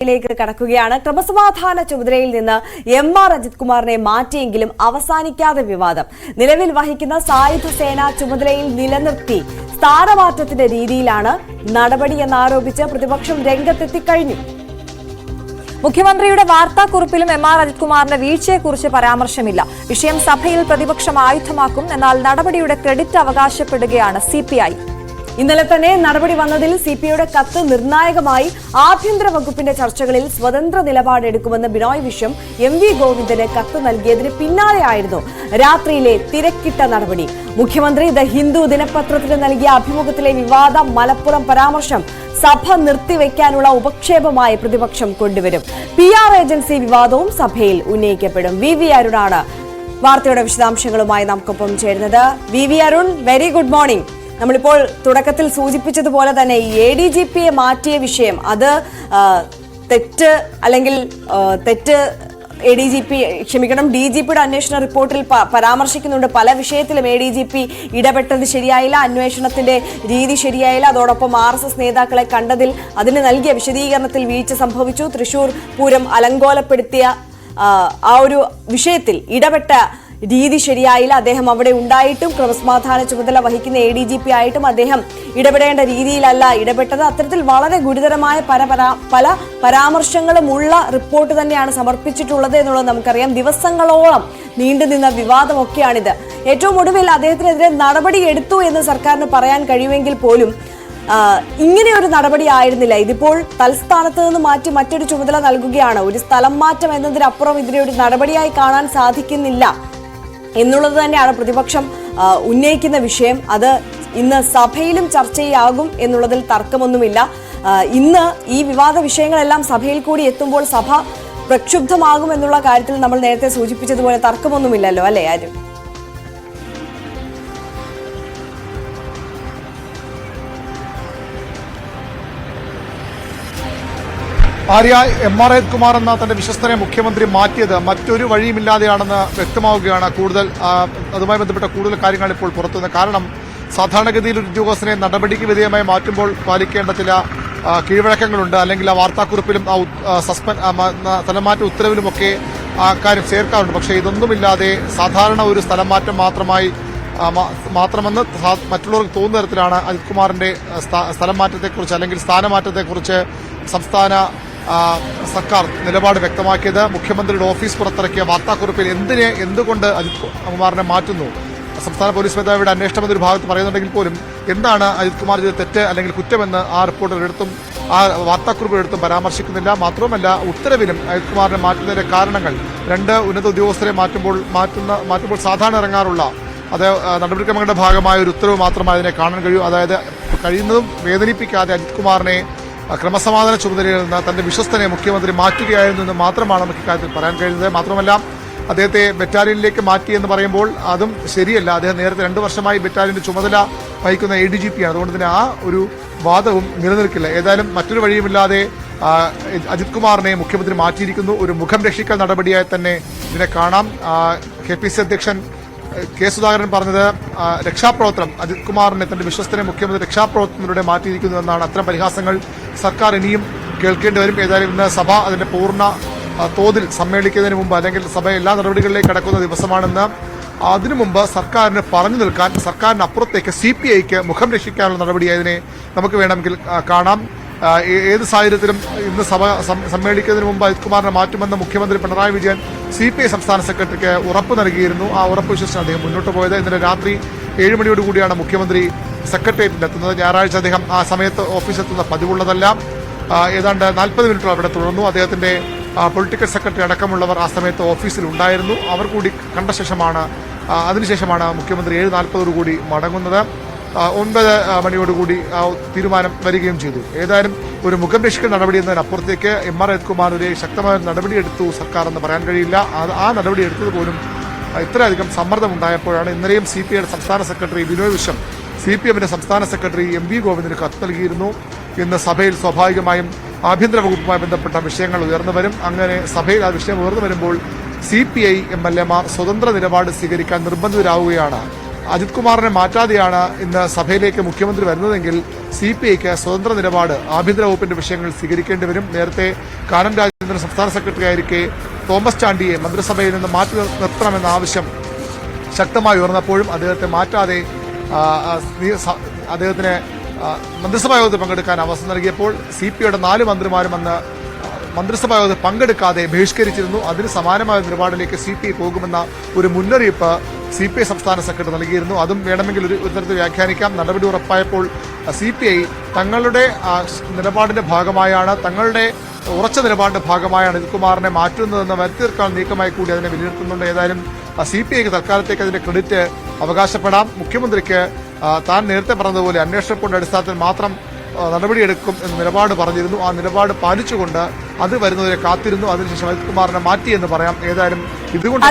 ിലേക്ക് കടക്കുകയാണ്. ക്രമസമാധാന ചുമതലയിൽ നിന്ന് എം.ആർ. അജിത് കുമാറിനെ മാറ്റിയെങ്കിലും അവസാനിക്കാതെ വിവാദം. നിലവിൽ വഹിക്കുന്ന സായുധ സേന ചുമതലയിൽ നിലനിർത്തി സ്ഥാനമാറ്റത്തിന്റെ രീതിയിലാണ് നടപടിയെന്നാരോപിച്ച് പ്രതിപക്ഷം രംഗത്തെത്തിക്കഴിഞ്ഞു. മുഖ്യമന്ത്രിയുടെ വാർത്താക്കുറിപ്പിലും എം.ആർ. അജിത് കുമാറിന്റെ വീഴ്ചയെക്കുറിച്ച് പരാമർശമില്ല. വിഷയം സഭയിൽ പ്രതിപക്ഷം ആയുധമാക്കും. എന്നാൽ നടപടിയുടെ ക്രെഡിറ്റ് അവകാശപ്പെടുകയാണ് CPI. ഇന്നലെ തന്നെ നടപടി വന്നതിൽ CPIയുടെ കത്ത് നിർണായകമായി. ആഭ്യന്തര വകുപ്പിന്റെ ചർച്ചകളിൽ സ്വതന്ത്ര നിലപാടെടുക്കുമെന്ന് ബിനോയ് വിശ്വം MV ഗോവിന്ദന് കത്ത് നൽകിയതിന് പിന്നാലെയായിരുന്നു രാത്രിയിലെ തിരക്കിട്ട നടപടി. മുഖ്യമന്ത്രി ദ ഹിന്ദു ദിനപത്രത്തിന് നൽകിയ അഭിമുഖത്തിലെ വിവാദ മലപ്പുറം പരാമർശം സഭ നിർത്തിവെക്കാനുള്ള ഉപക്ഷേപമായി പ്രതിപക്ഷം കൊണ്ടുവരും. PR ഏജൻസി വിവാദവും സഭയിൽ ഉന്നയിക്കപ്പെടും. VV അരുണാണ് വാർത്തയുടെ വിശദാംശങ്ങളുമായി നമുക്കൊപ്പം ചേരുന്നത്. VV Arun, very good morning. നമ്മളിപ്പോൾ തുടക്കത്തിൽ സൂചിപ്പിച്ചതുപോലെ തന്നെ ADGPയെ മാറ്റിയ വിഷയം അത് തെറ്റ് അല്ലെങ്കിൽ തെറ്റ് DGPയുടെ അന്വേഷണ റിപ്പോർട്ടിൽ പരാമർശിക്കുന്നുണ്ട്. പല വിഷയത്തിലും ADGP ഇടപെട്ടത് ശരിയായില്ല, അന്വേഷണത്തിന്റെ രീതി ശരിയായില്ല. അതോടൊപ്പം RSS നേതാക്കളെ കണ്ടതിൽ അതിന് നൽകിയ വിശദീകരണത്തിൽ വീഴ്ച സംഭവിച്ചു. തൃശൂർ പൂരം അലങ്കോലപ്പെടുത്തിയ ആ ഒരു വിഷയത്തിൽ ഇടപെട്ട രീതി ശരിയായില്ല. അദ്ദേഹം അവിടെ ഉണ്ടായിട്ടും ക്രമസമാധാന ചുമതല വഹിക്കുന്ന ADGP ആയിട്ടും അദ്ദേഹം ഇടപെടേണ്ട രീതിയിലല്ല ഇടപെട്ടത്. അത്തരത്തിൽ വളരെ ഗുരുതരമായ പല പരാമർശങ്ങളുമുള്ള റിപ്പോർട്ട് തന്നെയാണ് സമർപ്പിച്ചിട്ടുള്ളത് എന്നുള്ളത് നമുക്കറിയാം. ദിവസങ്ങളോളം നീണ്ടുനിന്ന വിവാദമൊക്കെയാണിത്. ഏറ്റവും ഒടുവിൽ അദ്ദേഹത്തിനെതിരെ നടപടി എടുത്തു എന്ന് സർക്കാരിന് പറയാൻ കഴിയുമെങ്കിൽ പോലും ഇങ്ങനെ ഒരു നടപടി ആയിരുന്നില്ല. ഇതിപ്പോൾ തൽസ്ഥാനത്ത് നിന്ന് മാറ്റി മറ്റൊരു ചുമതല നൽകുകയാണ്. ഒരു സ്ഥലം മാറ്റം എന്നതിനപ്പുറം ഇതിനെ ഒരു നടപടിയായി കാണാൻ സാധിക്കുന്നില്ല എന്നുള്ളത് തന്നെയാണ് പ്രതിപക്ഷം ഉന്നയിക്കുന്ന വിഷയം. അത് ഇന്ന് സഭയിലും ചർച്ചയാകും എന്നുള്ളതിൽ തർക്കമൊന്നുമില്ല. ഇന്ന് ഈ വിവാദ വിഷയങ്ങളെല്ലാം സഭയിൽ കൂടി എത്തുമ്പോൾ സഭ പ്രക്ഷുബ്ധമാകും എന്നുള്ള കാര്യത്തിൽ നമ്മൾ നേരത്തെ സൂചിപ്പിച്ചതുപോലെ തർക്കമൊന്നുമില്ലല്ലോ, അല്ലേ ആരും? ആര്യ, എം.ആർ. അജിത് കുമാർ എന്ന തന്റെ വിശ്വസ്തനെ മുഖ്യമന്ത്രി മാറ്റിയത് മറ്റൊരു വഴിയുമില്ലാതെയാണെന്ന് വ്യക്തമാവുകയാണ്. അതുമായി ബന്ധപ്പെട്ട കൂടുതൽ കാര്യങ്ങൾ ഇപ്പോൾ പുറത്തുവരുന്നത്. കാരണം സാധാരണഗതിയിൽ ഒരു ഉദ്യോഗസ്ഥനെ നടപടിക്ക് വിധേയമായി മാറ്റുമ്പോൾ പാലിക്കേണ്ട ചില കീഴ്വഴക്കങ്ങളുണ്ട്. അല്ലെങ്കിൽ ആ വാർത്താക്കുറിപ്പിലും സ്ഥലംമാറ്റ ഉത്തരവിലുമൊക്കെ ആ കാര്യം ചേർക്കാറുണ്ട്. പക്ഷേ ഇതൊന്നുമില്ലാതെ സാധാരണ ഒരു സ്ഥലംമാറ്റം മാത്രമെന്ന് മറ്റുള്ളവർക്ക് തോന്നുന്ന തരത്തിലാണ് അജിത് കുമാറിന്റെ സ്ഥലം മാറ്റത്തെക്കുറിച്ച് അല്ലെങ്കിൽ സ്ഥാനമാറ്റത്തെക്കുറിച്ച് സംസ്ഥാന സർക്കാർ നിലപാട് വ്യക്തമാക്കിയത്. മുഖ്യമന്ത്രിയുടെ ഓഫീസ് പുറത്തിറക്കിയ വാർത്താക്കുറിപ്പിൽ എന്തുകൊണ്ട് അജിത് കുമാറിനെ മാറ്റുന്നു, സംസ്ഥാന പോലീസ് മേധാവിയുടെ അന്വേഷണം എന്നൊരു ഭാഗത്ത് പറയുന്നുണ്ടെങ്കിൽ പോലും എന്താണ് അജിത് കുമാർ ചെയ്ത തെറ്റ് അല്ലെങ്കിൽ കുറ്റമെന്ന് ആ റിപ്പോർട്ടിലെടുത്തും ആ വാർത്താക്കുറിപ്പിലെടുത്തും പരാമർശിക്കുന്നില്ല. മാത്രമല്ല ഉത്തരവിലും അജിത് കുമാറിനെ മാറ്റുന്നതിന്റെ കാരണങ്ങൾ 2 ഉന്നത ഉദ്യോഗസ്ഥരെ മാറ്റുമ്പോൾ സാധാരണ ഇറങ്ങാറുള്ള നടപടിക്രമങ്ങളുടെ ഭാഗമായ ഒരു ഉത്തരവ് മാത്രമായി അതിനെ കാണാൻ കഴിയും. അതായത് കഴിയുന്നതും വേദനിപ്പിക്കാതെ അജിത് കുമാറിനെ ക്രമസമാധാന ചുമതലയിൽ നിന്ന് തന്റെ വിശ്വസ്തനെ മുഖ്യമന്ത്രി മാറ്റുകയായിരുന്നു എന്ന് മാത്രമാണ് നമുക്ക് ഇക്കാര്യത്തിൽ പറയാൻ കഴിയുന്നത്. മാത്രമല്ല അദ്ദേഹത്തെ ബറ്റാലിയനിലേക്ക് മാറ്റി എന്ന് പറയുമ്പോൾ അതും ശരിയല്ല. അദ്ദേഹം നേരത്തെ 2 വർഷമായി ബറ്റാലിയന്റെ ചുമതല വഹിക്കുന്ന ADGPയാണ്. അതുകൊണ്ട് തന്നെ ആ ഒരു വാദവും നിലനിൽക്കില്ല. ഏതായാലും മറ്റൊരു വഴിയുമില്ലാതെ അജിത് കുമാറിനെ മുഖ്യമന്ത്രി മാറ്റിയിരിക്കുന്നു. ഒരു മുഖം രക്ഷിക്കൽ നടപടിയായി തന്നെ ഇതിനെ കാണാം. KPC അധ്യക്ഷൻ K. സുധാകരൻ പറഞ്ഞത് രക്ഷാപ്രവർത്തനം അജിത് കുമാറിനെ തന്റെ വിശ്വസ്തനെ മുഖ്യമന്ത്രി രക്ഷാപ്രവർത്തനത്തിലൂടെ മാറ്റിയിരിക്കുന്നു എന്നാണ്. അത്തരം പരിഹാസങ്ങൾ സർക്കാർ ഇനിയും കേൾക്കേണ്ടി വരും. ഏതായാലും ഇന്ന് സഭ അതിന്റെ പൂർണ്ണ തോതിൽ സമ്മേളിക്കുന്നതിന് മുമ്പ് അല്ലെങ്കിൽ സഭ എല്ലാ നടപടികളിലേക്ക് കടക്കുന്ന ദിവസമാണെന്ന്. അതിനു മുമ്പ് സർക്കാരിന് പറഞ്ഞു നിൽക്കാൻ സർക്കാരിനപ്പുറത്തേക്ക് CPIക്ക് മുഖം രക്ഷിക്കാനുള്ള നടപടിയായതിനെ നമുക്ക് വേണമെങ്കിൽ കാണാം. ഏത് സാഹചര്യത്തിലും ഇന്ന് സഭ സമ്മേളിക്കുന്നതിന് മുമ്പ് അജിത് കുമാറിനെ മാറ്റുമെന്ന് മുഖ്യമന്ത്രി പിണറായി വിജയൻ CPI സംസ്ഥാന സെക്രട്ടറിക്ക് ഉറപ്പ് നൽകിയിരുന്നു. ആ ഉറപ്പ് വിശ്വസിച്ചാണ് അദ്ദേഹം മുന്നോട്ട് പോയത്. ഇന്നലെ രാത്രി 7 മണിയോടുകൂടിയാണ് മുഖ്യമന്ത്രി സെക്രട്ടേറിയറ്റിൽ എത്തുന്നത്. ഞായറാഴ്ച അദ്ദേഹം ആ സമയത്ത് ഓഫീസെത്തുന്ന പതിവുള്ളതല്ല. ഏതാണ്ട് 40 മിനിറ്റ് അവിടെ തുടർന്നു. അദ്ദേഹത്തിന്റെ പൊളിറ്റിക്കൽ സെക്രട്ടറി അടക്കമുള്ളവർ ആ സമയത്ത് ഓഫീസിൽ ഉണ്ടായിരുന്നു. അവർ കൂടി കണ്ട ശേഷമാണ് അതിനുശേഷമാണ് മുഖ്യമന്ത്രി 7:40 മടങ്ങുന്നത്. 9 മണിയോടുകൂടി തീരുമാനം വരികയും ചെയ്തു. ഏതായാലും ഒരു മുഖം രക്ഷിക്കൽ നടപടി എന്നതിനപ്പുറത്തേക്ക് എം.ആർ. അജിത് കുമാറിനെതിരെ ശക്തമായ നടപടിയെടുത്തു സർക്കാർ എന്ന് പറയാൻ കഴിയില്ല. ആ നടപടി എടുത്തത് പോലും ഇത്രയധികം സമ്മർദ്ദമുണ്ടായപ്പോഴാണ്. ഇന്നലെയും CPIയുടെ സംസ്ഥാന സെക്രട്ടറി ബിനോയ് വിശ്വം CPMന്റെ സംസ്ഥാന സെക്രട്ടറി MV ഗോവിന്ദന് കത്ത് നൽകിയിരുന്നു. ഇന്ന് സഭയിൽ സ്വാഭാവികമായും ആഭ്യന്തര വകുപ്പുമായി ബന്ധപ്പെട്ട വിഷയങ്ങൾ ഉയർന്നു വരും. അങ്ങനെ സഭയിൽ ആ വിഷയം ഉയർന്നു വരുമ്പോൾ CPI MLA മാർ സ്വതന്ത്ര നിലപാട് സ്വീകരിക്കാൻ നിർബന്ധിതരാവുകയാണ്. അജിത് കുമാറിനെ മാറ്റാതെയാണ് ഇന്ന് സഭയിലേക്ക് മുഖ്യമന്ത്രി വരുന്നതെങ്കിൽ CPIക്ക് സ്വതന്ത്ര നിലപാട് ആഭ്യന്തര വകുപ്പിന്റെ വിഷയങ്ങൾ സ്വീകരിക്കേണ്ടി വരും. നേരത്തെ കാനം രാജേന്ദ്രൻ സംസ്ഥാന സെക്രട്ടറി ആയിരിക്കെ തോമസ് ചാണ്ടിയെ മന്ത്രിസഭയിൽ നിന്ന് മാറ്റി നിർത്തണമെന്ന ആവശ്യം ശക്തമായി ഉയർന്നപ്പോഴും അദ്ദേഹത്തെ മാറ്റാതെ അദ്ദേഹത്തിന് മന്ത്രിസഭാ യോഗത്തിൽ പങ്കെടുക്കാൻ അവസരം നൽകിയപ്പോൾ CPIയുടെ 4 മന്ത്രിമാരും അന്ന് മന്ത്രിസഭാ യോഗത്തിൽ പങ്കെടുക്കാതെ ബഹിഷ്കരിച്ചിരുന്നു. അതിന് സമാനമായ നിലപാടിലേക്ക് CPI പോകുമെന്ന ഒരു മുന്നറിയിപ്പ് CPI സംസ്ഥാന സെക്രട്ടറി നൽകിയിരുന്നു. അതും വേണമെങ്കിൽ ഒരു തരത്തിൽ വ്യാഖ്യാനിക്കാം. നടപടി ഉറപ്പായപ്പോൾ CPI തങ്ങളുടെ നിലപാടിന്റെ ഭാഗമായാണ്, തങ്ങളുടെ ഉറച്ച നിലപാടിന്റെ ഭാഗമായാണ് അജിത് കുമാറിനെ മാറ്റുന്നതെന്ന് വരുത്തി തീർക്കാൻ നീക്കമായി കൂടി അതിനെ വിലയിരുത്തുന്നുണ്ട്. ഏതായാലും CPIക്ക് തൽക്കാലത്തേക്ക് അതിന്റെ ക്രെഡിറ്റ് അവകാശപ്പെടാം. മുഖ്യമന്ത്രിക്ക് താൻ നേരത്തെ പറഞ്ഞതുപോലെ അന്വേഷണ റിപ്പോർട്ടിന്റെ അടിസ്ഥാനത്തിൽ മാത്രം നടപടിയെടുക്കും എന്ന നിലപാട് പറഞ്ഞിരുന്നു. ആ നിലപാട് പാലിച്ചുകൊണ്ട് അത് വരുന്നവരെ കാത്തിരുന്നു. അതിനുശേഷം അജിത് കുമാറിനെ മാറ്റിയെന്ന് പറയാം. ഏതായാലും ഇതുകൊണ്ട്